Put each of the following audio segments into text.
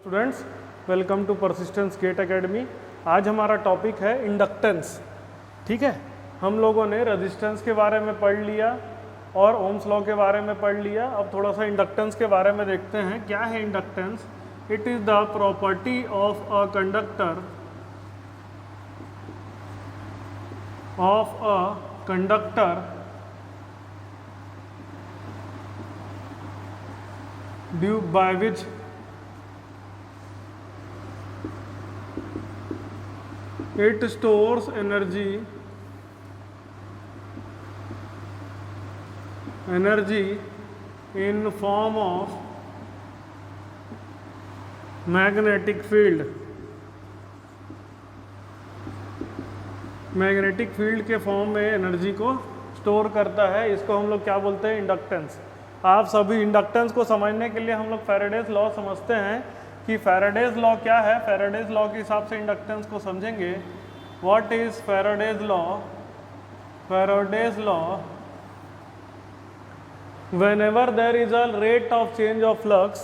Students, welcome to Persistence GATE Academy. आज हमारा topic है इंडक्टेंस। ठीक है, हम लोगों ने रेजिस्टेंस के बारे में पढ़ लिया और ओम्स लॉ के बारे में पढ़ लिया। अब थोड़ा सा इंडक्टेंस के बारे में देखते हैं। क्या है inductance? It is the property of a conductor due by which it stores energy in form of magnetic field। Magnetic field के फॉर्म में एनर्जी को स्टोर करता है। इसको हम लोग क्या बोलते हैं? इंडक्टेंस। आप सभी इंडक्टेंस को समझने के लिए हम लोग फैराडेज लॉ समझते हैं कि फैराडेज लॉ क्या है। फैराडेज लॉ के हिसाब से इंडक्टेंस को समझेंगे। What is Faraday's law? Faraday's law, whenever there is a rate of change of flux,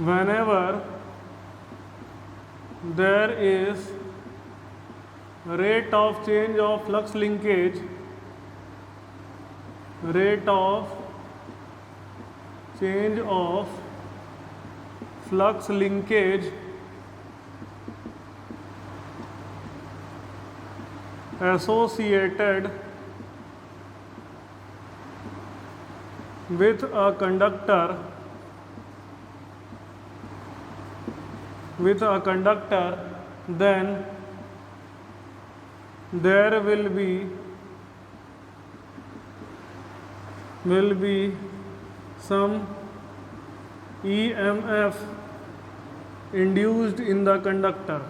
whenever there is rate of change of flux linkage, rate of change of flux linkage associated with a conductor, then there will be some EMF induced in the conductor।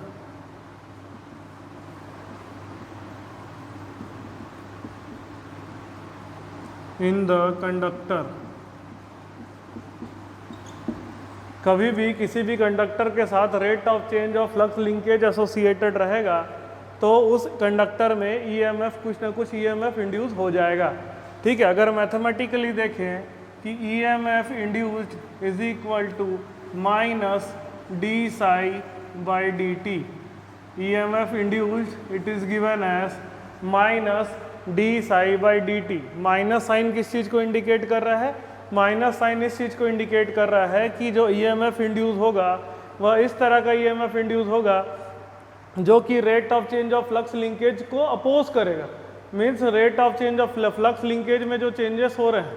कभी भी किसी भी conductor के साथ rate of change of flux linkage associated रहेगा तो उस conductor में ईएमएफ, कुछ ना कुछ ईएमएफ इंड्यूस हो जाएगा। ठीक है, अगर मैथमेटिकली देखें कि EMF induced is equal to minus D psi by D T. EMF induced it is given as minus D psi by D T. Minus sign किस चीज़ को इंडिकेट कर रहा है? माइनस साइन इस चीज़ को इंडिकेट कर रहा है कि जो ईएमएफ इंड्यूस होगा वह इस तरह का ईएमएफ इंड्यूस होगा जो कि rate of change of flux linkage को अपोज करेगा। Means rate of change of flux linkage में जो चेंजेस हो रहे हैं,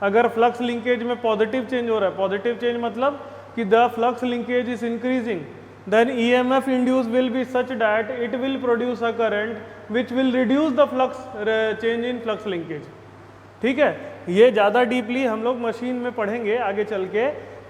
अगर फ्लक्स लिंकेज में पॉजिटिव चेंज हो रहा है, पॉजिटिव चेंज मतलब कि the flux linkage is increasing, then EMF induced will be such that it will produce a current which will reduce the flux change in flux linkage। ठीक है, ये ज़्यादा डीपली हम लोग मशीन में पढ़ेंगे आगे चल के।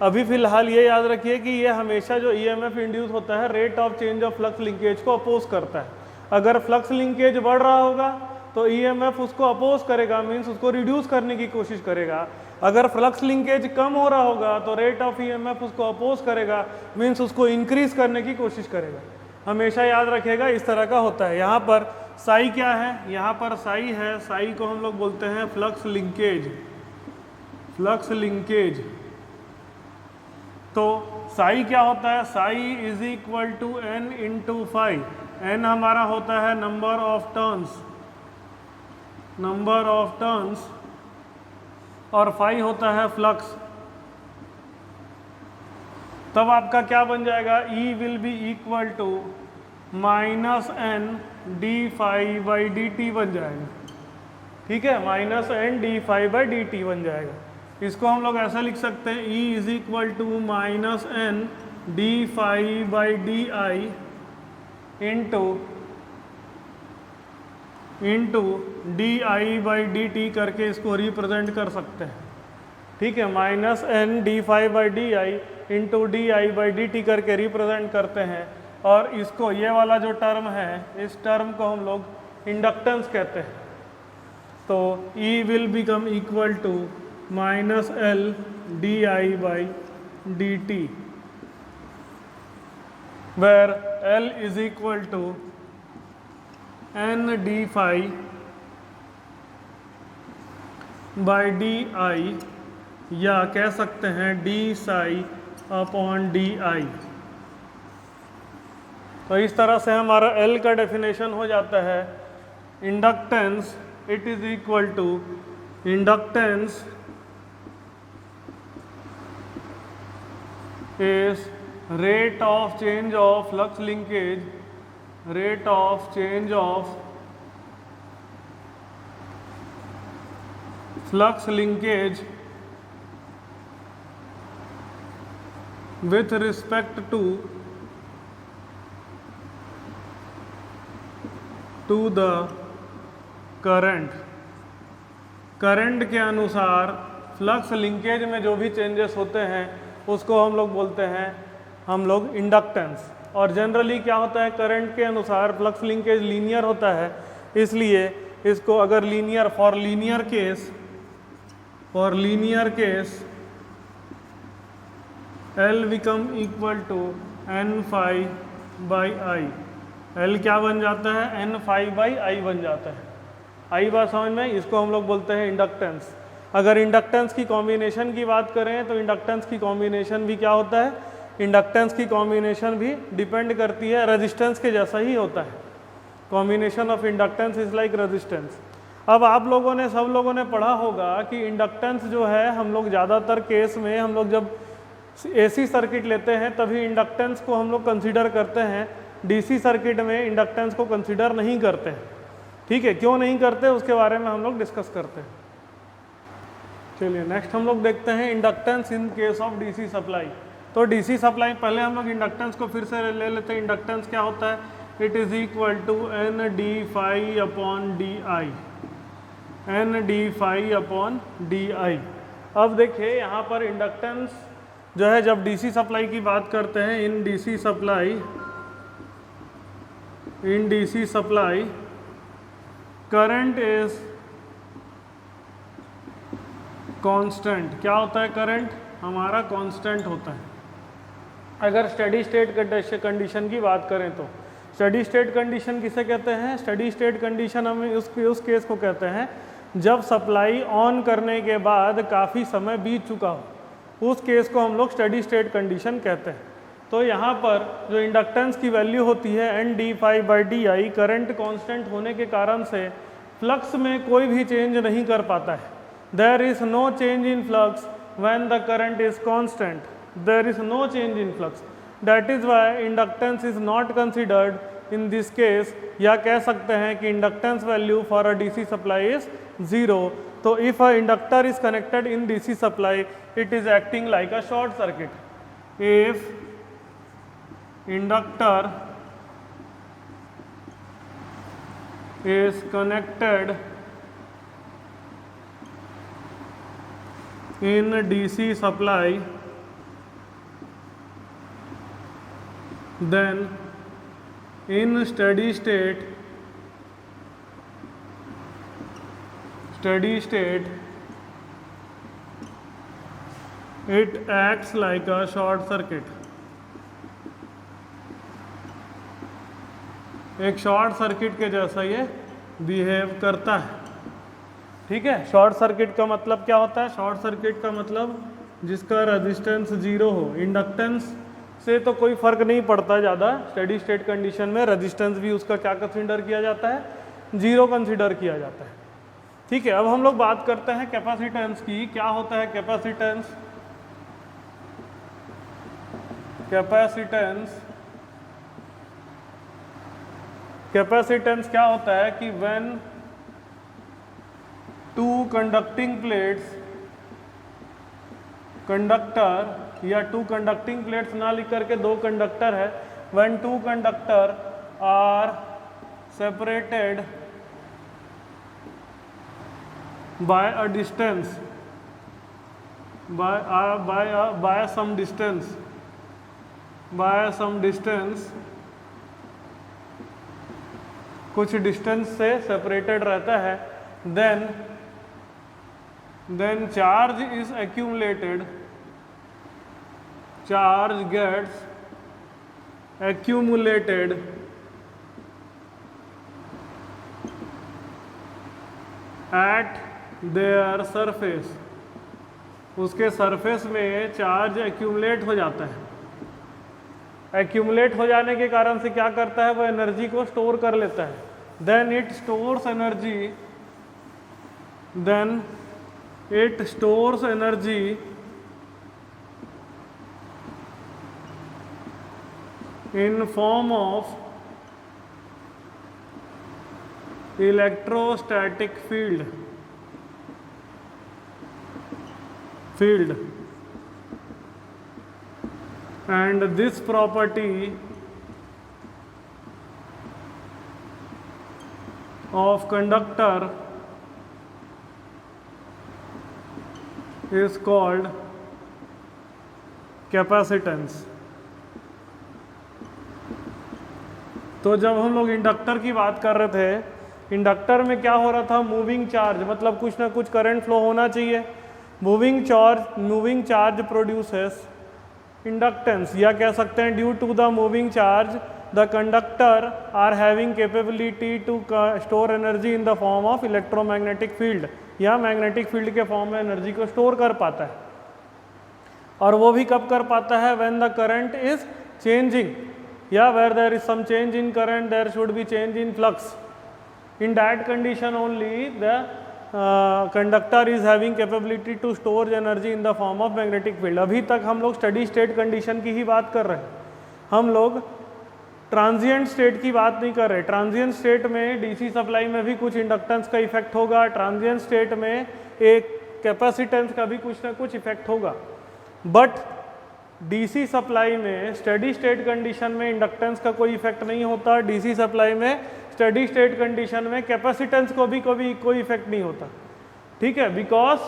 अभी फिलहाल ये याद रखिए कि ये हमेशा जो EMF इंड्यूस होता है rate of change of flux linkage को अपोज करता है। अगर फ्लक्स लिंकेज बढ़ रहा होगा तो EMF उसको अपोज करेगा, मीन्स उसको रिड्यूस करने की कोशिश करेगा। अगर फ्लक्स लिंकेज कम हो रहा होगा तो रेट ऑफ ईएमएफ उसको अपोज करेगा, मीन्स उसको इंक्रीज करने की कोशिश करेगा। हमेशा याद रखिएगा, इस तरह का होता है। यहाँ पर साई क्या है? यहाँ पर साई है, साई को हम लोग बोलते हैं फ्लक्स लिंकेज। फ्लक्स लिंकेज, तो साई क्या होता है? Psi is equal to N into phi. N हमारा होता है नंबर ऑफ टर्न्स, और फाई होता है फ्लक्स। तब आपका क्या बन जाएगा? E will be equal to minus N D phi by D T बन जाएगा। ठीक है, minus N D phi by D T बन जाएगा। इसको हम लोग ऐसा लिख सकते हैं, E is equal to minus N D phi by D I into D I by D T करके इसको रिप्रेजेंट कर सकते हैं। ठीक है, minus N D five by D I into D I by D T करके represent करते हैं। और इसको, ये वाला जो टर्म है, इस टर्म को हम लोग इंडक्टेंस कहते हैं। तो E will become equal to minus L D I by D T, where L is equal to N D phi by di या कह सकते हैं D psi upon D I. तो इस तरह से हमारा L का डेफिनेशन हो जाता है inductance it is equal to inductance is rate of change of flux linkage, rate of change of flux linkage with respect to the current। Current के अनुसार फ्लक्स लिंकेज में जो भी चेंजेस होते हैं उसको हम लोग बोलते हैं हम लोग इंडक्टेंस। और जनरली क्या होता है, करंट के अनुसार फ्लक्स लिंकेज लीनियर होता है, इसलिए इसको अगर linear for linear case L become equal to N phi by I. L क्या बन जाता है, एन फाई बाई आई बन जाता है। आई बात समझ में, इसको हम लोग बोलते हैं इंडक्टेंस। अगर इंडक्टेंस की कॉम्बिनेशन की बात करें तो इंडक्टेंस की कॉम्बिनेशन भी क्या होता है, इंडक्टेंस की कॉम्बिनेशन भी डिपेंड करती है, रेजिस्टेंस के जैसा ही होता है। Combination of inductance is like resistance. अब आप लोगों ने सब लोगों ने पढ़ा होगा कि इंडक्टेंस जो है हम लोग ज़्यादातर केस में हम लोग जब एसी सर्किट लेते हैं तभी इंडक्टेंस को हम लोग कंसीडर करते हैं, डीसी सर्किट में इंडक्टेंस को कंसीडर नहीं करते हैं। ठीक है, क्यों नहीं करते उसके बारे में हम लोग डिस्कस करते हैं। चलिए नेक्स्ट हम लोग देखते हैं inductance in case of DC supply. तो डीसी सप्लाई पहले हम लोग इंडक्टेंस को फिर से ले लेते हैं। इंडक्टेंस क्या होता है, it is equal to N D phi upon D I, N D phi upon D I. अब देखिए यहाँ पर इंडक्टेंस जो है जब डीसी सप्लाई की बात करते हैं, in DC supply current is constant. क्या होता है, करंट हमारा कांस्टेंट होता है। अगर स्टेडी स्टेट कंडीशन की बात करें तो स्टेडी स्टेट कंडीशन किसे कहते हैं, स्टेडी स्टेट कंडीशन हमें उस केस को कहते हैं जब सप्लाई ऑन करने के बाद काफ़ी समय बीत चुका हो, उस केस को हम लोग स्टेडी स्टेट कंडीशन कहते हैं। तो यहाँ पर जो इंडक्टेंस की वैल्यू होती है N D phi by D I, current constant होने के कारण से फ्लक्स में कोई भी चेंज नहीं कर पाता है। There is no change in flux when the current is constant, there is no change in flux, that is why inductance is not considered in this case. या कह सकते हैं कि inductance value for a DC supply is 0। तो if a inductor is connected in DC supply, it is acting like a short circuit. If inductor is connected in DC supply, then in steady state it acts like a short circuit। एक short circuit के जैसा ये behave करता है। ठीक है, short circuit का मतलब क्या होता है, शॉर्ट सर्किट का मतलब जिसका रेजिस्टेंस 0 हो। इंडक्टेंस से तो कोई फर्क नहीं पड़ता ज़्यादा, स्टेडी स्टेट कंडीशन में रेजिस्टेंस भी उसका क्या कंसीडर किया जाता है, 0 कंसीडर किया जाता है। ठीक है, अब हम लोग बात करते हैं कैपेसिटेंस की। क्या होता है कैपेसिटेंस, कैपेसिटेंस क्या होता है कि when two conducting plates, conductor या टू कंडक्टिंग प्लेट्स ना लिख करके 2 कंडक्टर है, when 2 conductor are separated by a distance, by some distance, कुछ डिस्टेंस से सेपरेटेड रहता है, then charge is accumulated, charge gets accumulated at their surface, उसके सरफेस में चार्ज एक्यूमुलेट हो जाता है। एक्यूमुलेट हो जाने के कारण से क्या करता है, वो एनर्जी को स्टोर कर लेता है। Then it stores energy in form of electrostatic field and this property of conductor is called capacitance। तो जब हम लोग इंडक्टर की बात कर रहे थे, इंडक्टर में क्या हो रहा था, मूविंग चार्ज, मतलब कुछ ना कुछ करंट फ्लो होना चाहिए। मूविंग चार्ज प्रोड्यूसेस इंडक्टेंस, या कह सकते हैं due to the moving charge the conductor are having capability to store energy in the form of electromagnetic field, या मैग्नेटिक फील्ड के फॉर्म में एनर्जी को स्टोर कर पाता है। और वो भी कब कर पाता है, when the current is changing, या where there is some change in current there should be change in flux. In that condition only the conductor is having capability to store energy in the form of magnetic field। अभी तक हम लोग steady state condition की ही बात कर रहे हैं, हम लोग ट्रांजिएंट स्टेट की बात नहीं कर रहे। ट्रांजिएंट स्टेट में डीसी सप्लाई में भी कुछ इंडक्टेंस का इफेक्ट होगा, ट्रांजिएंट स्टेट में एक कैपेसिटेंस का भी कुछ ना कुछ इफेक्ट होगा। बट डीसी सप्लाई में स्टेडी स्टेट कंडीशन में इंडक्टेंस का कोई इफेक्ट नहीं होता। डीसी सप्लाई में स्टेडी स्टेट कंडीशन में कैपेसिटेंस को भी कोई इफेक्ट नहीं होता, ठीक है, because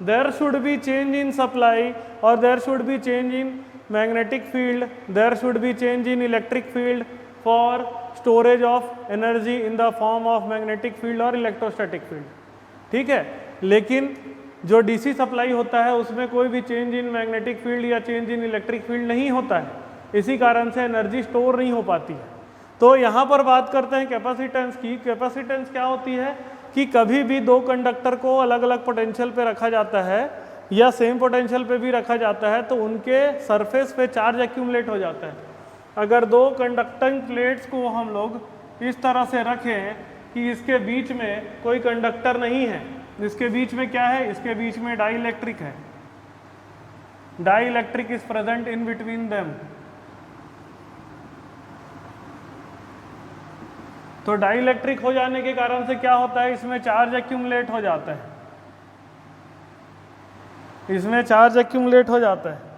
there should be change in supply और there should be change in magnetic field, there should be change in electric field for storage of energy in the form of magnetic field और electrostatic field, ठीक है। लेकिन जो DC supply होता है उसमें कोई भी चेंज इन मैग्नेटिक फील्ड या चेंज इन इलेक्ट्रिक फील्ड नहीं होता है, इसी कारण से एनर्जी स्टोर नहीं हो पाती है। तो यहाँ पर बात करते हैं कैपेसिटेंस की। कैपेसिटेंस क्या होती है कि कभी भी दो कंडक्टर को अलग अलग पोटेंशियल पे रखा जाता है या सेम पोटेंशियल पे भी रखा जाता है तो उनके सरफेस पे चार्ज एक्यूमुलेट हो जाता है। अगर दो कंडक्टिंग प्लेट्स को हम लोग इस तरह से रखें कि इसके बीच में कोई कंडक्टर नहीं है, इसके बीच में क्या है, इसके बीच में डाइइलेक्ट्रिक है, dielectric is present in between them. तो डाइइलेक्ट्रिक हो जाने के कारण से क्या होता है, इसमें चार्ज एक्यूमुलेट हो जाता है, इसमें चार्ज एक्यूमुलेट हो जाता है।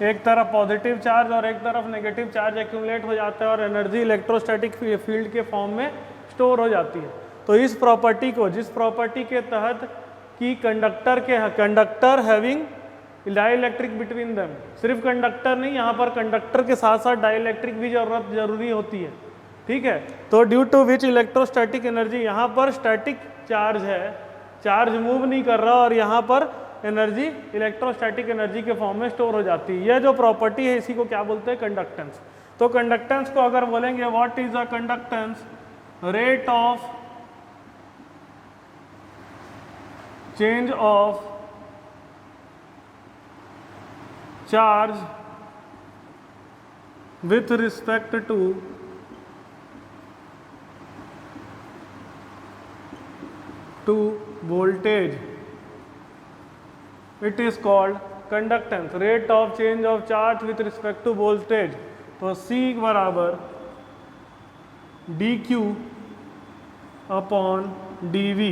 एक तरफ पॉजिटिव चार्ज और एक तरफ नेगेटिव चार्ज एक्यूमुलेट हो जाता है और एनर्जी इलेक्ट्रोस्टैटिक फील्ड के फॉर्म में स्टोर हो जाती है। तो इस प्रॉपर्टी को, जिस प्रॉपर्टी के तहत कि conductor having dielectric between them, सिर्फ कंडक्टर नहीं, यहाँ पर कंडक्टर के साथ साथ डाइइलेक्ट्रिक भी जरूरी होती है, ठीक है। तो due to which electrostatic energy, यहाँ पर स्टैटिक चार्ज है, चार्ज मूव नहीं कर रहा और यहाँ पर एनर्जी इलेक्ट्रोस्टैटिक एनर्जी के फॉर्म में स्टोर हो जाती है। यह जो प्रॉपर्टी है इसी को क्या बोलते हैं, कंडक्टेंस। तो कंडक्टेंस को अगर बोलेंगे what is a conductance, rate of change of charge with respect to voltage, it is called conductance, rate of change of charge with respect to voltage। तो C बराबर dq upon dv,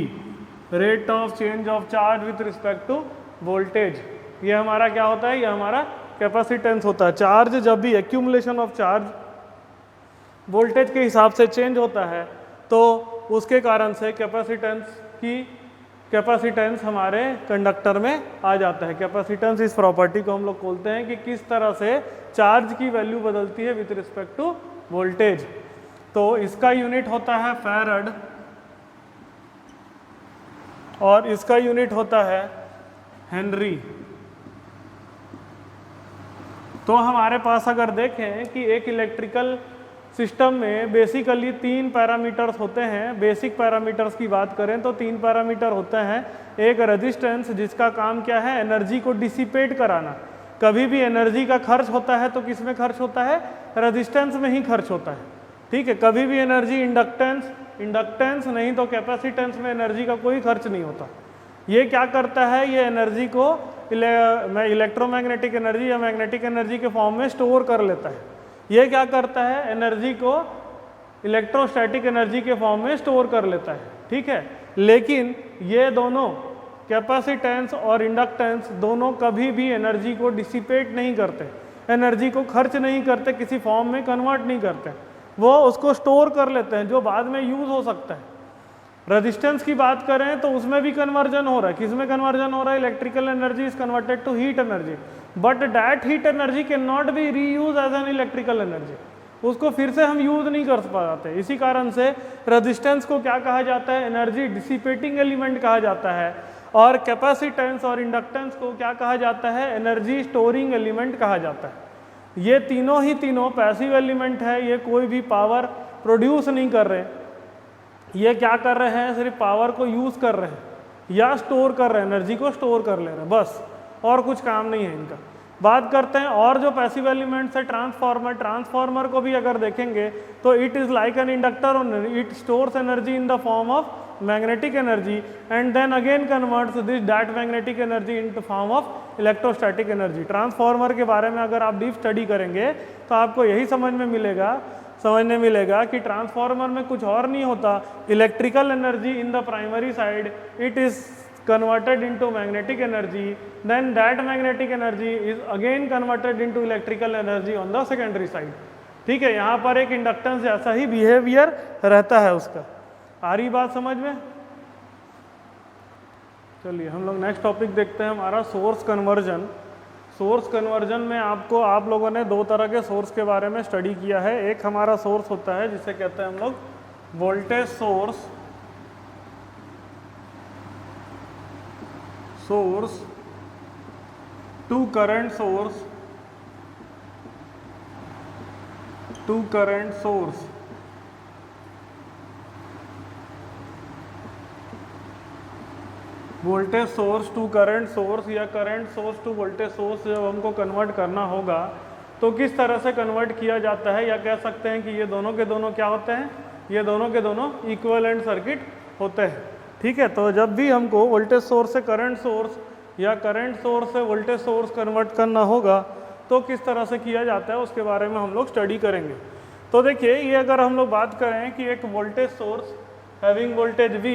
rate of change of charge with respect to voltage. ये हमारा क्या होता है, ये हमारा capacitance होता है। चार्ज जब भी एक्यूमुलेशन ऑफ चार्ज वोल्टेज के हिसाब से चेंज होता है तो उसके कारण से कैपेसिटेंस हमारे कंडक्टर में आ जाता है। कैपेसिटेंस इस प्रॉपर्टी को हम लोग बोलते हैं कि किस तरह से चार्ज की वैल्यू बदलती है विथ रिस्पेक्ट टू वोल्टेज। तो इसका यूनिट होता है फैरड और इसका यूनिट होता है हेनरी। तो हमारे पास अगर देखें कि एक इलेक्ट्रिकल सिस्टम में बेसिकली 3 पैरामीटर्स होते हैं। बेसिक पैरामीटर्स की बात करें तो 3 पैरामीटर होते हैं। एक रेजिस्टेंस, जिसका काम क्या है, एनर्जी को डिसिपेट कराना। कभी भी एनर्जी का खर्च होता है तो किस में खर्च होता है, रेजिस्टेंस में ही खर्च होता है। ठीक है, कभी भी एनर्जी इंडक्टेंस नहीं तो कैपेसिटेंस में एनर्जी का कोई खर्च नहीं होता। ये क्या करता है, ये एनर्जी को इलेक्ट्रोमैग्नेटिक एनर्जी या मैग्नेटिक एनर्जी के फॉर्म में स्टोर कर लेता है। ये क्या करता है, एनर्जी को इलेक्ट्रोस्टैटिक एनर्जी के फॉर्म में स्टोर कर लेता है। ठीक है, लेकिन ये दोनों कैपेसिटेंस और इंडक्टेंस दोनों कभी भी एनर्जी को डिसिपेट नहीं करते, एनर्जी को खर्च नहीं करते, किसी फॉर्म में कन्वर्ट नहीं करते, वो उसको स्टोर कर लेते हैं जो बाद में यूज हो सकता है। रेजिस्टेंस की बात करें तो उसमें भी कन्वर्जन हो रहा है। किसमें कन्वर्जन हो रहा है, electrical energy is converted to heat energy, but that heat energy can not be reuse as an electrical energy. उसको फिर से हम यूज नहीं कर पाते। इसी कारण से रेजिस्टेंस को क्या कहा जाता है, एनर्जी डिसिपेटिंग एलिमेंट कहा जाता है, और कैपेसिटेंस और इंडक्टेंस को क्या कहा जाता है, एनर्जी स्टोरिंग एलिमेंट कहा जाता है। ये तीनों पैसिव एलिमेंट है, ये कोई भी पावर प्रोड्यूस नहीं कर रहे, ये क्या कर रहे हैं, सिर्फ पावर को यूज कर रहे हैं या स्टोर कर रहे हैं, एनर्जी को स्टोर कर ले रहे हैं, बस, और कुछ काम नहीं है इनका। बात करते हैं और जो पैसिव एलिमेंट्स है, ट्रांसफार्मर को भी अगर देखेंगे तो it is like an inductor, it stores energy in the form of magnetic energy and then again converts that magnetic energy into form of electrostatic energy. Transformer के बारे में अगर आप डीप स्टडी करेंगे तो आपको यही समझने मिलेगा कि ट्रांसफार्मर में कुछ और नहीं होता, electrical energy in the primary side it is converted into magnetic energy, then that magnetic energy is again converted into electrical energy on the secondary side। ठीक है, यहाँ पर एक इंडक्टेंस जैसा ही बिहेवियर रहता है उसका। आ रही बात समझ में? चलिए हम लोग नेक्स्ट टॉपिक देखते हैं, हमारा सोर्स कन्वर्जन। सोर्स कन्वर्जन में आप लोगों ने दो तरह के सोर्स के बारे में स्टडी किया है। एक हमारा सोर्स होता है जिसे कहते हैं हम लोग voltage source to current source voltage source to current source या current source to voltage source जब हमको कन्वर्ट करना होगा तो किस तरह से कन्वर्ट किया जाता है, या कह सकते हैं कि ये दोनों के दोनों क्या होते हैं, ये दोनों के दोनों इक्विवेलेंट सर्किट होते हैं। ठीक है, तो जब भी हमको वोल्टेज सोर्स से करंट सोर्स या करंट सोर्स से वोल्टेज सोर्स कन्वर्ट करना होगा तो किस तरह से किया जाता है उसके बारे में हम लोग स्टडी करेंगे। तो देखिए, ये अगर हम लोग बात करें कि एक voltage source having voltage V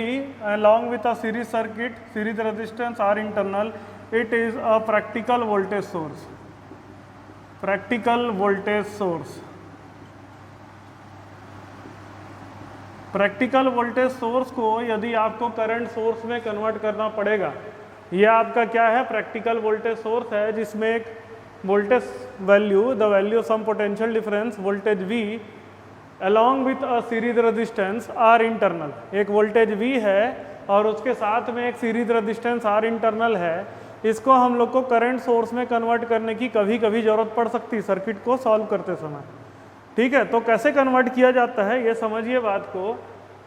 along with a series circuit, series resistance R internal, it is a practical voltage source। Practical voltage source को यदि आपको करंट सोर्स में कन्वर्ट करना पड़ेगा, यह आपका क्या है, प्रैक्टिकल वोल्टेज सोर्स है जिसमें एक voltage value, the value some potential difference voltage V along with a series resistance R internal. एक वोल्टेज V है और उसके साथ में एक सीरीज रेजिस्टेंस R इंटरनल है। इसको हम लोग को करंट सोर्स में कन्वर्ट करने की कभी कभी जरूरत पड़ सकती है सर्किट को सॉल्व करते समय। ठीक है, तो कैसे कन्वर्ट किया जाता है ये समझिए बात को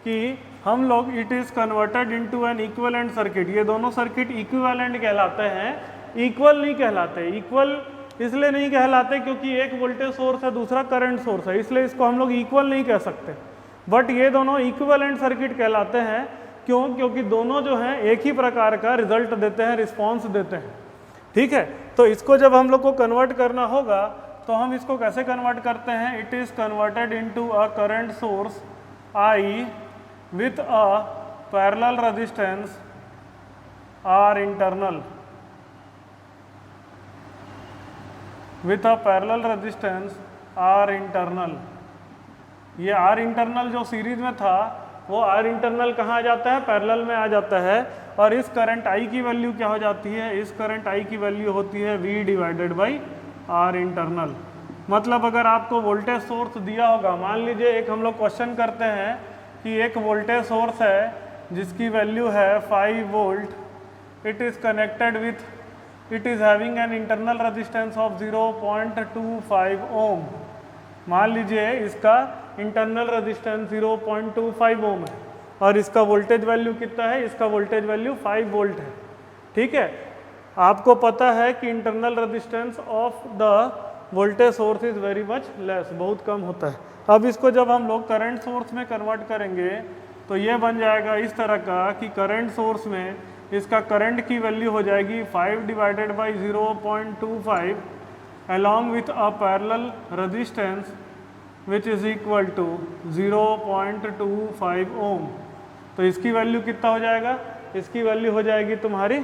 कि हम लोग it is converted into an equivalent circuit. ये दोनों सर्किट इक्विवेलेंट कहलाते हैं, इक्वल नहीं कहलाते। इक्वल इसलिए नहीं कहलाते क्योंकि एक वोल्टेज सोर्स है दूसरा करंट सोर्स है, इसलिए इसको हम लोग इक्वल नहीं कह सकते। बट ये दोनों इक्विवेलेंट सर्किट कहलाते हैं। क्यों? क्योंकि दोनों जो हैं एक ही प्रकार का रिजल्ट देते हैं, रिस्पॉन्स देते हैं। ठीक है, तो इसको जब हम लोग को कन्वर्ट करना होगा तो हम इसको कैसे कन्वर्ट करते हैं, it is converted into a current source I with a parallel resistance R internal, with a parallel resistance R internal। ये R internal जो सीरीज में था वो R internal कहाँ आ जाता है, पैरेलल में आ जाता है। और इस करंट I की वैल्यू क्या हो जाती है, इस करंट I की वैल्यू होती है V divided by R internal. मतलब अगर आपको वोल्टेज सोर्स दिया होगा, मान लीजिए एक हम लोग क्वेश्चन करते हैं कि एक वोल्टेज सोर्स है जिसकी वैल्यू है 5 volt, it is connected with, it is having an internal resistance of 0.25 ओम। मान लीजिए इसका इंटरनल रेजिस्टेंस 0.25 ओम है और इसका वोल्टेज वैल्यू कितना है, इसका वोल्टेज वैल्यू 5 वोल्ट है। ठीक है, आपको पता है कि internal resistance of the voltage source is very much less, बहुत कम होता है। अब इसको जब हम लोग करंट सोर्स में कन्वर्ट करेंगे तो ये बन जाएगा इस तरह का कि करंट सोर्स में इसका करंट की वैल्यू हो जाएगी 5 divided by 0.25 along with a parallel resistance which is equal to 0.25 ओम। तो इसकी वैल्यू कितना हो जाएगा, इसकी वैल्यू हो जाएगी तुम्हारी,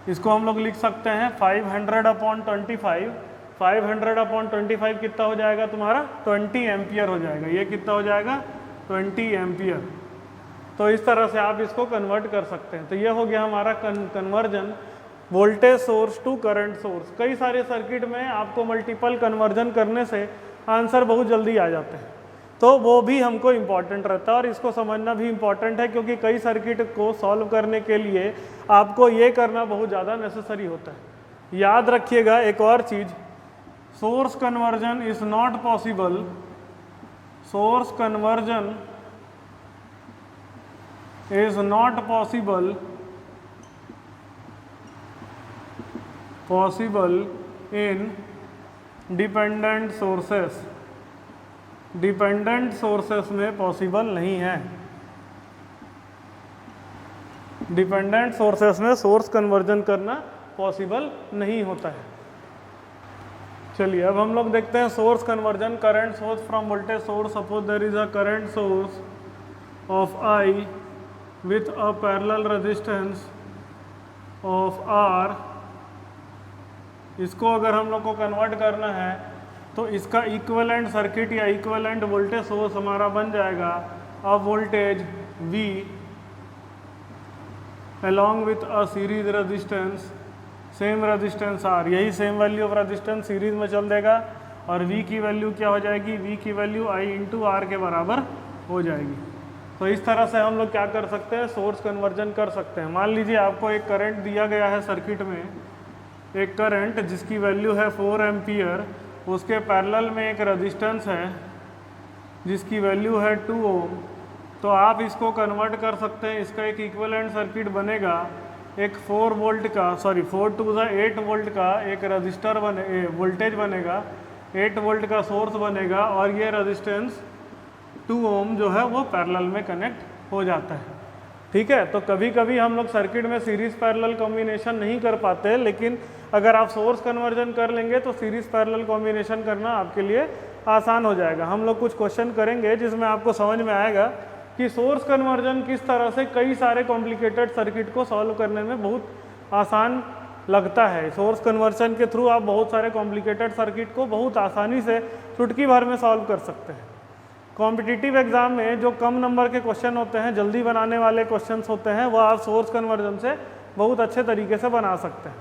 इसको हम लोग लिख सकते हैं 500/25। 500/25 कितना हो जाएगा तुम्हारा 20 एम्पियर हो जाएगा। ये कितना हो जाएगा 20 एम्पियर। तो इस तरह से आप इसको कन्वर्ट कर सकते हैं। तो ये हो गया हमारा conversion voltage source to current source. कई सारे सर्किट में आपको मल्टीपल कन्वर्जन करने से आंसर बहुत जल्दी आ जाते हैं, तो वो भी हमको इम्पॉर्टेंट रहता है और इसको समझना भी इम्पॉर्टेंट है, क्योंकि कई सर्किट को सॉल्व करने के लिए आपको ये करना बहुत ज़्यादा नेसेसरी होता है। याद रखिएगा एक और चीज़, source conversion is not possible, source conversion is not possible in dependent sources. Dependent sources में पॉसिबल नहीं है। डिपेंडेंट सोर्सेस में सोर्स कन्वर्जन करना पॉसिबल नहीं होता है। चलिए अब हम लोग देखते हैं source conversion, current source from voltage source. Suppose there is a current source of I with a parallel resistance of R। इसको अगर हम लोग को कन्वर्ट करना है तो इसका इक्विवेलेंट सर्किट या इक्विवेलेंट वोल्टेज सोर्स हमारा बन जाएगा a voltage V along with a series resistance, same resistance R। यही same value of resistance series में चल देगा और V की वैल्यू क्या हो जाएगी, V की वैल्यू I इंटू R के बराबर हो जाएगी। तो इस तरह से हम लोग क्या कर सकते हैं, सोर्स कन्वर्जन कर सकते हैं। मान लीजिए आपको एक करंट दिया गया है सर्किट में, एक करंट जिसकी वैल्यू है 4 एम्पियर, उसके पैरेलल में एक रेजिस्टेंस है जिसकी वैल्यू है 2 ओम। तो आप इसको कन्वर्ट कर सकते हैं, इसका एक इक्विवेलेंट सर्किट बनेगा। एक 4 वोल्ट का 4 टू 8 वोल्ट का एक रजिस्टर वोल्टेज बनेगा, 8 वोल्ट का सोर्स बनेगा और ये रेजिस्टेंस 2 ओम जो है वो पैरेलल में कनेक्ट हो जाता है। ठीक है, तो कभी कभी हम लोग सर्किट में सीरीज पैरेलल कॉम्बिनेशन नहीं कर पाते, लेकिन अगर आप सोर्स कन्वर्जन कर लेंगे तो सीरीज पैरेलल कॉम्बिनेशन करना आपके लिए आसान हो जाएगा। हम लोग कुछ क्वेश्चन करेंगे जिसमें आपको समझ में आएगा कि सोर्स कन्वर्जन किस तरह से कई सारे कॉम्प्लिकेटेड सर्किट को सॉल्व करने में बहुत आसान लगता है। सोर्स कन्वर्जन के थ्रू आप बहुत सारे कॉम्प्लिकेटेड सर्किट को बहुत आसानी से चुटकी भर में सॉल्व कर सकते हैं। कॉम्पिटिटिव एग्जाम में जो कम नंबर के क्वेश्चन होते हैं, जल्दी बनाने वाले क्वेश्चंस होते हैं, वह आप सोर्स कन्वर्जन से बहुत अच्छे तरीके से बना सकते हैं।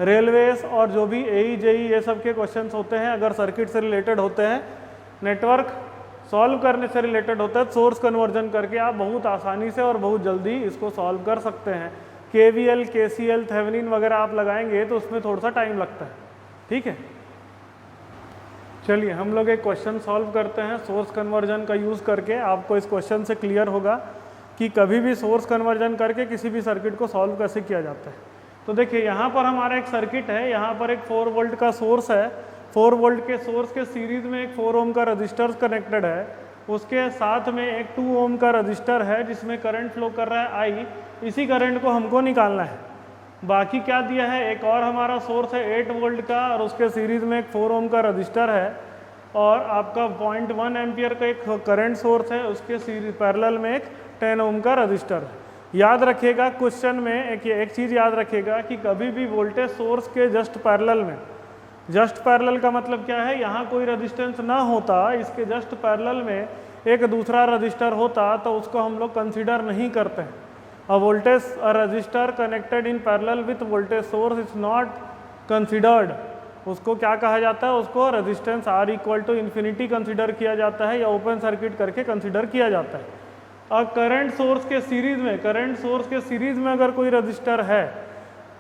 रेलवेज और जो भी एई जेई ये सब के क्वेश्चंस होते हैं, अगर सर्किट से रिलेटेड होते हैं, नेटवर्क सॉल्व करने से रिलेटेड होता है, सोर्स कन्वर्जन करके आप बहुत आसानी से और बहुत जल्दी इसको सॉल्व कर सकते हैं। केवीएल, केसीएल, थेवेनिन वगैरह आप लगाएंगे तो उसमें थोड़ा सा टाइम लगता है। ठीक है, चलिए हम लोग एक क्वेश्चन सॉल्व करते हैं सोर्स कन्वर्जन का यूज़ करके। आपको इस क्वेश्चन से क्लियर होगा कि कभी भी सोर्स कन्वर्जन करके किसी भी सर्किट को सॉल्व कैसे किया जाता है। तो देखिए यहाँ पर हमारा एक सर्किट है, यहाँ पर एक 4 वोल्ट का सोर्स है। 4 वोल्ट के सोर्स के सीरीज में एक 4 ओम का रजिस्टर कनेक्टेड है, उसके साथ में एक 2 ओम का रजिस्टर है जिसमें करंट फ्लो कर रहा है आई। इसी करंट को हमको निकालना है। बाकी क्या दिया है, एक और हमारा सोर्स है 8 वोल्ट का और उसके सीरीज में एक 4 ओम का रजिस्टर है और आपका 0.1 एम्पियर का एक करंट सोर्स है, उसके सीरीज पैरेलल में एक 10 ओम का रजिस्टर है। याद रखिएगा क्वेश्चन में एक चीज़ याद रखिएगा कि कभी भी वोल्टेज सोर्स के जस्ट पैरेलल में, जस्ट पैरेलल का मतलब क्या है, यहाँ कोई रेजिस्टेंस ना होता, इसके जस्ट पैरेलल में एक दूसरा रजिस्टर होता तो उसको हम लोग कंसीडर नहीं करते हैं। A voltage resistor connected in parallel with voltage source is not considered. उसको क्या कहा जाता है, उसको resistance R equal to infinity consider किया जाता है या ओपन सर्किट करके कंसिडर किया जाता है। और करंट सोर्स के सीरीज में, करंट सोर्स के सीरीज में अगर कोई रजिस्टर है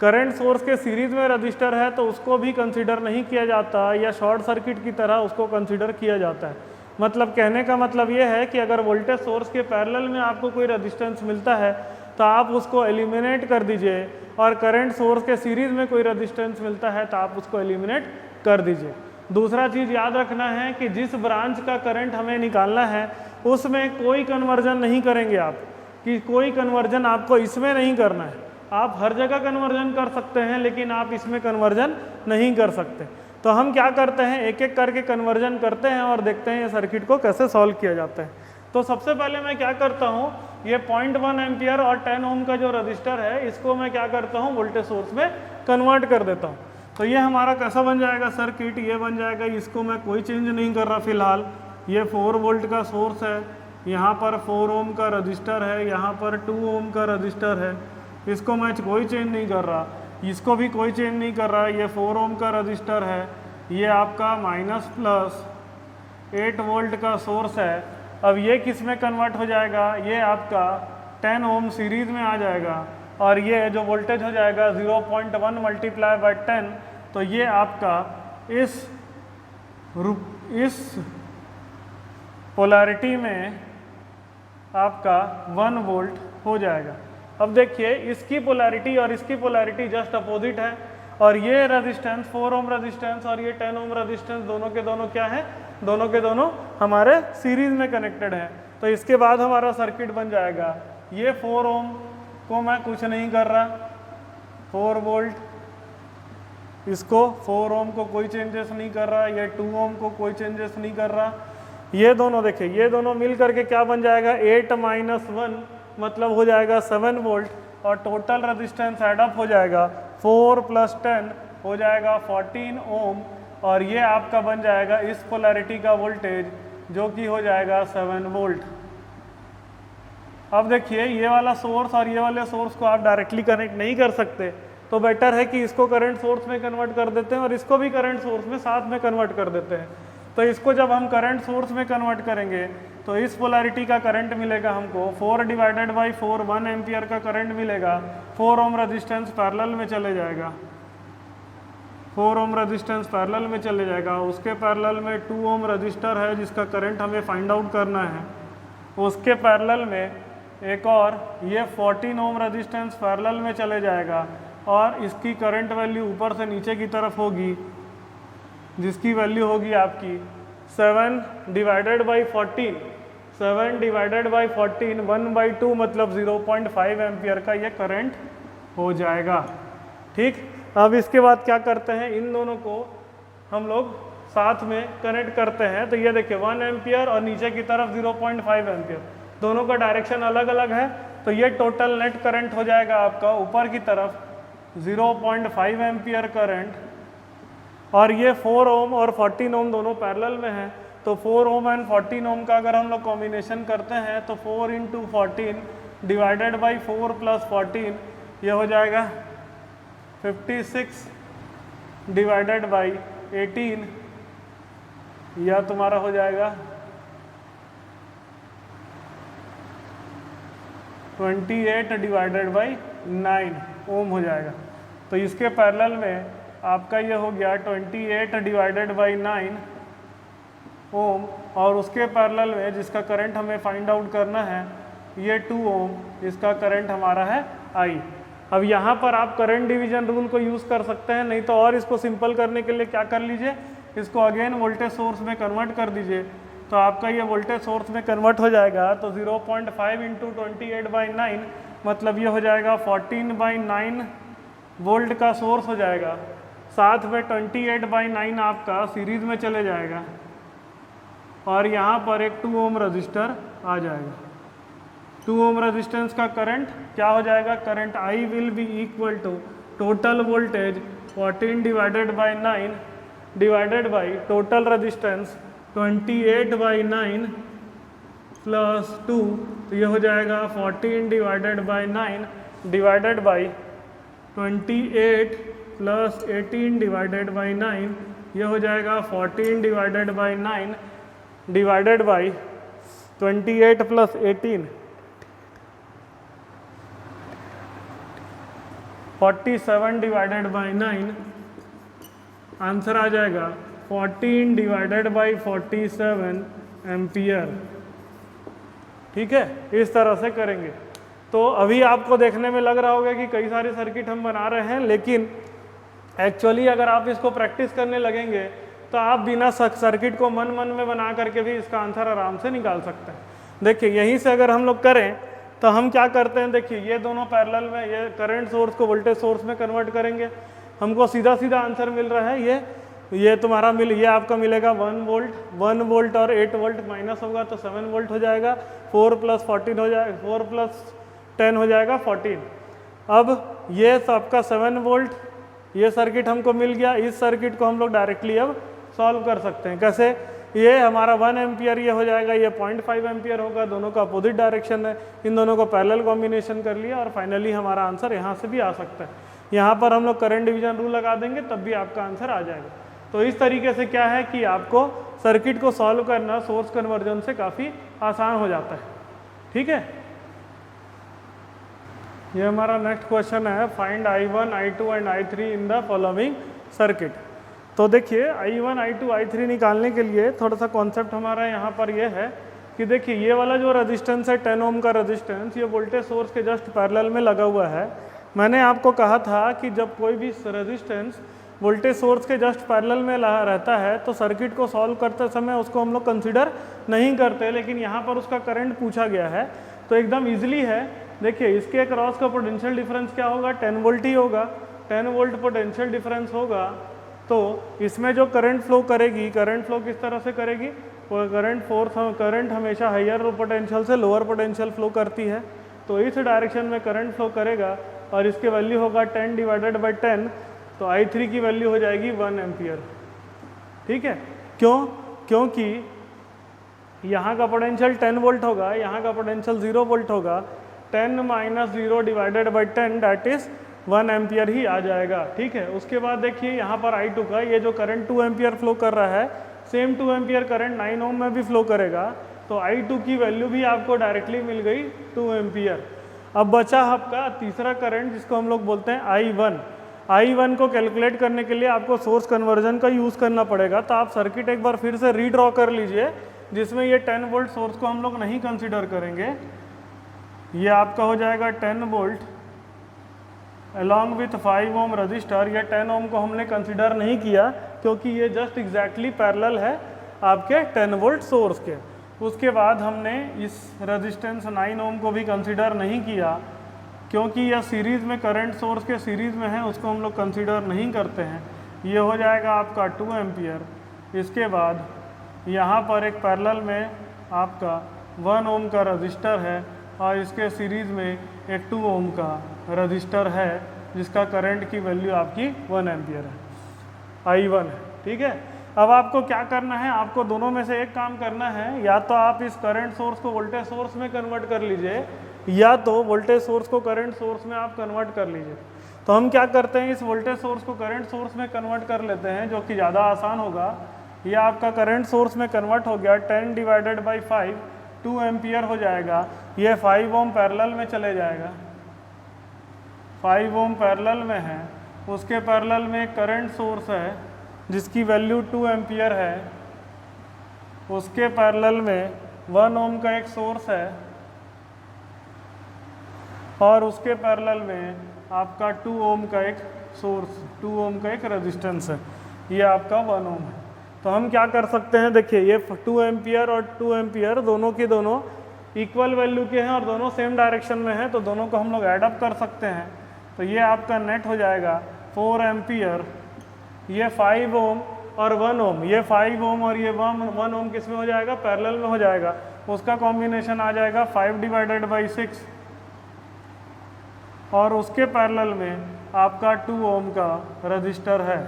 करंट सोर्स के सीरीज में रजिस्टर है तो उसको भी कंसीडर नहीं किया जाता, या शॉर्ट सर्किट की तरह उसको कंसीडर किया जाता है। मतलब कहने का मतलब ये है कि अगर वोल्टेज सोर्स के पैरेलल में आपको कोई रजिस्टेंस मिलता है तो आप उसको एलिमिनेट कर दीजिए, और करंट सोर्स के सीरीज में कोई रजिस्टेंस मिलता है तो आप उसको एलिमिनेट कर दीजिए। दूसरा चीज़ याद रखना है कि जिस ब्रांच का करंट हमें निकालना है उसमें कोई कन्वर्जन नहीं करेंगे आप, कि कोई कन्वर्जन आपको इसमें नहीं करना है। आप हर जगह कन्वर्जन कर सकते हैं लेकिन आप इसमें कन्वर्जन नहीं कर सकते। तो हम क्या करते हैं, एक एक करके कन्वर्जन करते हैं और देखते हैं ये सर्किट को कैसे सॉल्व किया जाता है। तो सबसे पहले मैं क्या करता हूँ, ये 0.1 एम्पियर और 10 ओम का जो रजिस्टर है इसको मैं क्या करता हूँ वोल्टेज सोर्स में कन्वर्ट कर देता हूँ। तो ये हमारा कैसा बन जाएगा सर्किट, ये बन जाएगा, इसको मैं कोई चेंज नहीं कर रहा फिलहाल। ये 4 वोल्ट का सोर्स है, यहाँ पर 4 ओम का रजिस्टर है, यहाँ पर 2 ओम का रजिस्टर है, इसको मैं कोई चेंज नहीं कर रहा, इसको भी कोई चेंज नहीं कर रहा। ये 4 ओम का रजिस्टर है, ये आपका माइनस प्लस 8 वोल्ट का सोर्स है। अब ये किस में कन्वर्ट हो जाएगा, ये आपका 10 ओम सीरीज में आ जाएगा, और ये जो वोल्टेज हो जाएगा 0.1 मल्टीप्लाई बाय 10, तो ये आपका इस पोलैरिटी में आपका 1 वोल्ट हो जाएगा। अब देखिए इसकी पोलैरिटी और इसकी पोलैरिटी जस्ट अपोजिट है, और ये रेजिस्टेंस 4 ओम रेजिस्टेंस और ये 10 ओम रेजिस्टेंस दोनों के दोनों क्या है, दोनों के दोनों हमारे सीरीज में कनेक्टेड हैं। तो इसके बाद हमारा सर्किट बन जाएगा, ये 4 ओम को मैं कुछ नहीं कर रहा, 4 वोल्ट, इसको 4 ओम को कोई चेंजेस नहीं कर रहा, ये 2 ओम को कोई चेंजेस नहीं कर रहा। ये दोनों देखिए, ये दोनों मिल करके क्या बन जाएगा, 8 माइनस 1 मतलब हो जाएगा 7 वोल्ट, और टोटल रेजिस्टेंस एडअप हो जाएगा 4 प्लस 10 हो जाएगा 14 ओम, और ये आपका बन जाएगा इस पोलैरिटी का वोल्टेज जो कि हो जाएगा 7 वोल्ट। अब देखिए ये वाला सोर्स और ये वाले सोर्स को आप डायरेक्टली कनेक्ट नहीं कर सकते, तो बेटर है कि इसको करंट सोर्स में कन्वर्ट कर देते हैं और इसको भी करंट सोर्स में साथ में कन्वर्ट कर देते हैं। तो इसको जब हम करंट सोर्स में कन्वर्ट करेंगे तो इस पोलैरिटी का करंट मिलेगा हमको 4 डिवाइडेड बाई 4 1 एम्पियर का करंट मिलेगा। 4 ओम रेजिस्टेंस पैरेलल में चले जाएगा, 4 ओम रेजिस्टेंस पैरेलल में चले जाएगा। उसके पैरेलल में 2 ओम रजिस्टर है जिसका करंट हमें फाइंड आउट करना है, उसके पैरेलल में एक और ये 14 ओम रेजिस्टेंस पैरेलल में चले जाएगा, और इसकी करंट वैल्यू ऊपर से नीचे की तरफ होगी जिसकी वैल्यू होगी आपकी 7 डिवाइडेड बाई 14, 7 डिवाइडेड बाई 14 1/2 मतलब 0.5 एम्पियर का ये करंट हो जाएगा। ठीक, अब इसके बाद क्या करते हैं, इन दोनों को हम लोग साथ में कनेक्ट करते हैं। तो ये देखिए 1 एम्पियर और नीचे की तरफ 0.5 एम्पियर, दोनों का डायरेक्शन अलग अलग है, तो ये टोटल नेट करंट हो जाएगा आपका ऊपर की तरफ 0.5 एम्पियर करंट, और ये 4 ओम और 14 ओम दोनों पैरेलल में हैं। तो 4 ओम एंड 14 ओम का अगर हम लोग कॉम्बिनेशन करते हैं तो 4 इंटू 14 डिवाइडेड बाई 4 प्लस 14 ये हो जाएगा 56 डिवाइडेड बाई 18, यह तुम्हारा हो जाएगा 28 डिवाइडेड बाई 9 ओम हो जाएगा। तो इसके पैरेलल में आपका ये हो गया 28 डिवाइडेड बाई 9 ओम, और उसके पैरेलल में जिसका करंट हमें फाइंड आउट करना है ये 2 ओम, इसका करंट हमारा है आई। अब यहाँ पर आप करंट डिवीजन रूल को यूज़ कर सकते हैं, नहीं तो और इसको सिंपल करने के लिए क्या कर लीजिए, इसको अगेन वोल्टेज सोर्स में कन्वर्ट कर दीजिए, तो आपका ये वोल्टेज सोर्स में कन्वर्ट हो जाएगा। तो 0.5 इंटू 28/9 मतलब ये हो जाएगा 14/9 वोल्ट का सोर्स हो जाएगा, साथ में 28/9 आपका सीरीज में चले जाएगा, और यहाँ पर एक 2 ओम रजिस्टर आ जाएगा। 2 ओम रेजिस्टेंस का करंट क्या हो जाएगा, current I will be equal to total voltage 14 divided by 9 divided by total resistance 28/9 plus 2, तो ये हो जाएगा 14 divided by 9 divided by 28 plus 18 divided by 9, ये हो जाएगा 14 divided by 9 divided by 28 plus 18, 47 divided by 9, answer आ जाएगा 14 डिवाइडेड बाई 47 एम्पियर। ठीक है, इस तरह से करेंगे। तो अभी आपको देखने में लग रहा होगा कि कई सारे सर्किट हम बना रहे हैं, लेकिन एक्चुअली अगर आप इसको प्रैक्टिस करने लगेंगे तो आप बिना सर्किट को मन मन में बना करके भी इसका आंसर आराम से निकाल सकते हैं। देखिए यहीं से अगर हम लोग करें तो हम क्या करते हैं, देखिए ये दोनों पैरेलल में, ये करंट सोर्स को वोल्टेज सोर्स में कन्वर्ट करेंगे, हमको सीधा सीधा आंसर मिल रहा है। ये तुम्हारा ये आपका मिलेगा 1 वोल्ट और 8 वोल्ट माइनस होगा तो 7 वोल्ट हो जाएगा। 4 + 14 हो जाएगा, 4 + 10 हो जाएगा 14। अब ये आपका 7 वोल्ट, ये सर्किट हमको मिल गया। इस सर्किट को हम लोग डायरेक्टली अब सॉल्व कर सकते हैं। कैसे? ये हमारा 1 एम्पियर ये हो जाएगा, ये 0.5 एम्पियर होगा, दोनों का अपोजिट डायरेक्शन है, इन दोनों को पैरेलल कॉम्बिनेशन कर लिया और फाइनली हमारा आंसर यहाँ से भी आ सकता है। यहाँ पर हम लोग करंट डिवीजन रूल लगा देंगे तब भी आपका आंसर आ जाएगा। तो इस तरीके से क्या है कि आपको सर्किट को सॉल्व करना सोर्स कन्वर्जन से काफ़ी आसान हो जाता है। ठीक है, ये हमारा नेक्स्ट क्वेश्चन है, find I1, I2 and I3 in the following circuit. तो देखिए I1, I2, I3 निकालने के लिए थोड़ा सा कॉन्सेप्ट हमारा यहाँ पर ये है कि देखिए ये वाला जो रेजिस्टेंस है 10 ओम का रेजिस्टेंस, ये वोल्टेज सोर्स के जस्ट पैरेलल में लगा हुआ है। मैंने आपको कहा था कि जब कोई भी रेजिस्टेंस वोल्टेज सोर्स के जस्ट पैरेलल में रहता है तो सर्किट को सॉल्व करते समय उसको हम लोग कंसिडर नहीं करते, लेकिन यहाँ पर उसका करंट पूछा गया है तो एकदम ईजिली है। देखिए इसके अक्रॉस का पोटेंशियल डिफरेंस क्या होगा, 10 वोल्ट ही होगा। 10 वोल्ट पोटेंशियल डिफरेंस होगा तो इसमें जो करंट फ्लो करेगी, करंट फ्लो किस तरह से करेगी, करंट हमेशा हायर पोटेंशियल से लोअर पोटेंशियल फ्लो करती है, तो इस डायरेक्शन में करंट फ्लो करेगा और इसके वैल्यू होगा 10 डिवाइडेड बाई 10, तो I3 की वैल्यू हो जाएगी 1 एम्पियर। ठीक है, क्यों? क्योंकि यहाँ का पोटेंशियल 10 वोल्ट होगा, यहाँ का पोटेंशियल 0 वोल्ट होगा। 10 - 0 divided by 10 that is 1 ampere ही आ जाएगा। ठीक है, उसके बाद देखिए यहाँ पर I2 का ये जो करंट 2 एम्पियर फ्लो कर रहा है, सेम 2 एम्पियर करंट 9 ओम में भी फ्लो करेगा, तो I2 की वैल्यू भी आपको डायरेक्टली मिल गई 2 एम्पियर। अब बचा आपका तीसरा करंट जिसको हम लोग बोलते हैं I1। I1 को कैलकुलेट करने के लिए आपको सोर्स कन्वर्जन का यूज़ करना पड़ेगा, तो आप सर्किट एक बार फिर से रीड्रॉ कर लीजिए जिसमें ये 10 वोल्ट सोर्स को हम लोग नहीं कंसिडर करेंगे। ये आपका हो जाएगा 10 volt along with 5 ohm resistor. या 10 ओम को हमने कंसिडर नहीं किया क्योंकि ये जस्ट एग्जैक्टली पैरेलल है आपके 10 वोल्ट सोर्स के। उसके बाद हमने इस रेजिस्टेंस 9 ओम को भी कंसिडर नहीं किया क्योंकि यह सीरीज़ में करंट सोर्स के सीरीज़ में है, उसको हम लोग कंसिडर नहीं करते हैं। ये हो जाएगा आपका 2 एम्पियर। इसके बाद यहाँ पर एक पैरेलल में आपका 1 ओम का रजिस्टर है और इसके सीरीज़ में एक 2 ओम का रजिस्टर है जिसका करंट की वैल्यू आपकी 1 एम्पियर है, I1 है। ठीक है, अब आपको क्या करना है, आपको दोनों में से एक काम करना है, या तो आप इस करंट सोर्स को वोल्टेज सोर्स में कन्वर्ट कर लीजिए या तो वोल्टेज सोर्स को करंट सोर्स में आप कन्वर्ट कर लीजिए। तो हम क्या करते हैं, इस वोल्टेज सोर्स को करंट सोर्स में कन्वर्ट कर लेते हैं जो कि ज़्यादा आसान होगा। यह आपका करंट सोर्स में कन्वर्ट हो गया, 10 डिवाइडेड बाई 5 2 एम्पियर हो जाएगा। ये 5 ओम पैरेलल में चले जाएगा, 5 ओम पैरेलल में है, उसके पैरेलल में एक करंट सोर्स है जिसकी वैल्यू 2 एम्पियर है, उसके पैरेलल में 1 ओम का एक सोर्स है और उसके पैरेलल में आपका 2 ओम का एक सोर्स, 2 ओम का एक रेजिस्टेंस है, ये आपका 1 ओम है। तो हम क्या कर सकते हैं, देखिए ये 2 एम्पियर और 2 एम्पियर दोनों के दोनों इक्वल वैल्यू के हैं और दोनों सेम डायरेक्शन में हैं, तो दोनों को हम लोग ऐड अप कर सकते हैं। तो ये आपका नेट हो जाएगा 4 एम्पियर, ये 5 ओम और 1 ओम, ये 5 ओम और ये 1 ओम किस में हो जाएगा, पैरेलल में हो जाएगा। उसका कॉम्बिनेशन आ जाएगा 5 डिवाइडेड बाई 6 और उसके पैरेलल में आपका 2 ओम का रजिस्टर है।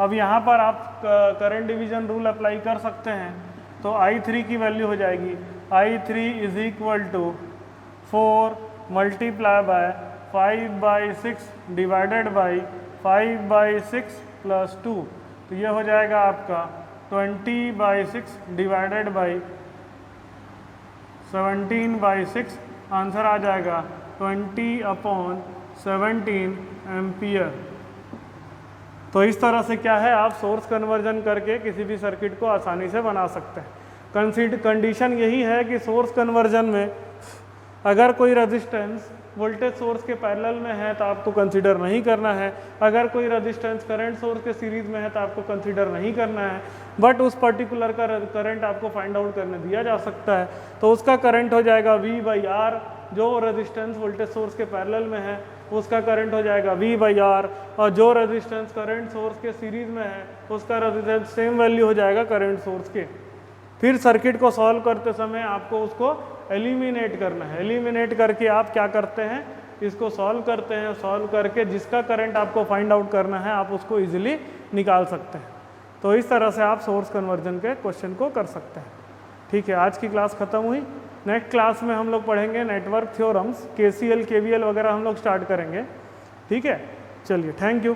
अब यहाँ पर आप करंट डिवीजन रूल अप्लाई कर सकते हैं, तो I3 की वैल्यू हो जाएगी I3 is equal to 4 multiply by 5/6 divided by 5/6 plus 2, तो ये हो जाएगा आपका 20/6 डिवाइडेड बाई 17/6, आंसर आ जाएगा 20/6 17 एम्पियर। तो इस तरह से क्या है, आप सोर्स कन्वर्जन करके किसी भी सर्किट को आसानी से बना सकते हैं। कंडीशन यही है कि सोर्स कन्वर्जन में अगर कोई रेजिस्टेंस वोल्टेज सोर्स के पैरेलल में है तो आपको कंसीडर नहीं करना है, अगर कोई रेजिस्टेंस करंट सोर्स के सीरीज में है तो आपको कंसीडर नहीं करना है, बट उस पर्टिकुलर का करंट आपको फाइंड आउट करने दिया जा सकता है। तो उसका करंट हो जाएगा V/R, जो रेजिस्टेंस वोल्टेज सोर्स के पैरेलल में है उसका करंट हो जाएगा V/R, और जो रेजिस्टेंस करंट सोर्स के सीरीज में है उसका रेजिस्टेंस सेम वैल्यू हो जाएगा करंट सोर्स के। फिर सर्किट को सॉल्व करते समय आपको उसको एलिमिनेट करना है। एलिमिनेट करके आप क्या करते हैं, इसको सॉल्व करते हैं, सॉल्व करके जिसका करंट आपको फाइंड आउट करना है आप उसको इजीली निकाल सकते हैं। तो इस तरह से आप सोर्स कन्वर्जन के क्वेश्चन को कर सकते हैं। ठीक है, आज की क्लास खत्म हुई। नेक्स्ट क्लास में हम लोग पढ़ेंगे नेटवर्क थ्योरम्स, KCL KVL वगैरह हम लोग स्टार्ट करेंगे। ठीक है, चलिए, थैंक यू।